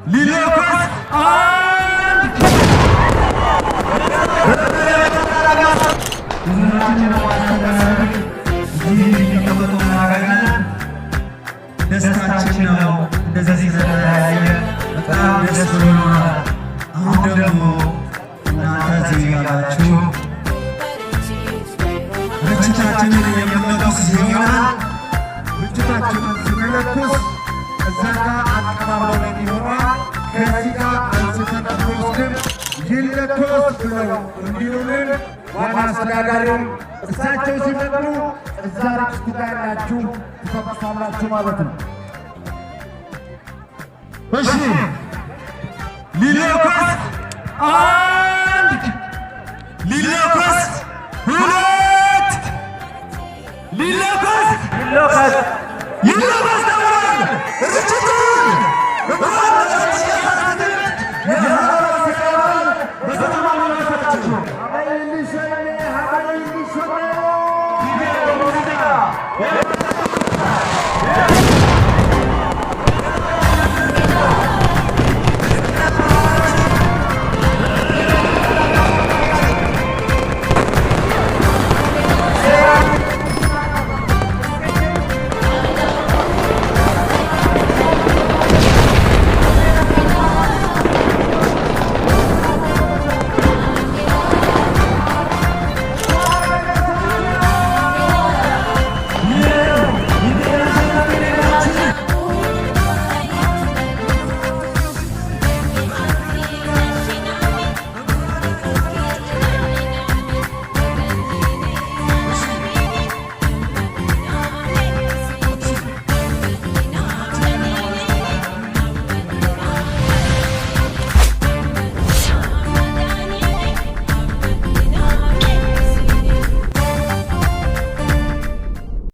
ሊለኮስ አንድ ደስታችን ነው እንደዚህ ስለተለያየ በጣም ደስ ብሎናል። አሁን ደግሞ እናንተ እዚህ ያላችሁ ርችታችንን የምንለኩስ ይሆናል። ርችታችንን ስንለኩስ እዛ ጋር አቀባበል ይኖራል። ከዚህ ጋር አንስተን ወስደን ይለኮስ ብለው እንዲሉልን ዋና አስተዳዳሪው እሳቸው ሲመጡ እዛ ርችቱ ጋር ያላችሁ ትፈቅሳላችሁ ማለት ነው። እሺ ሊለኮስ አንድ ሊለኮስ ሁለት ሊለኮስ ይለኮስ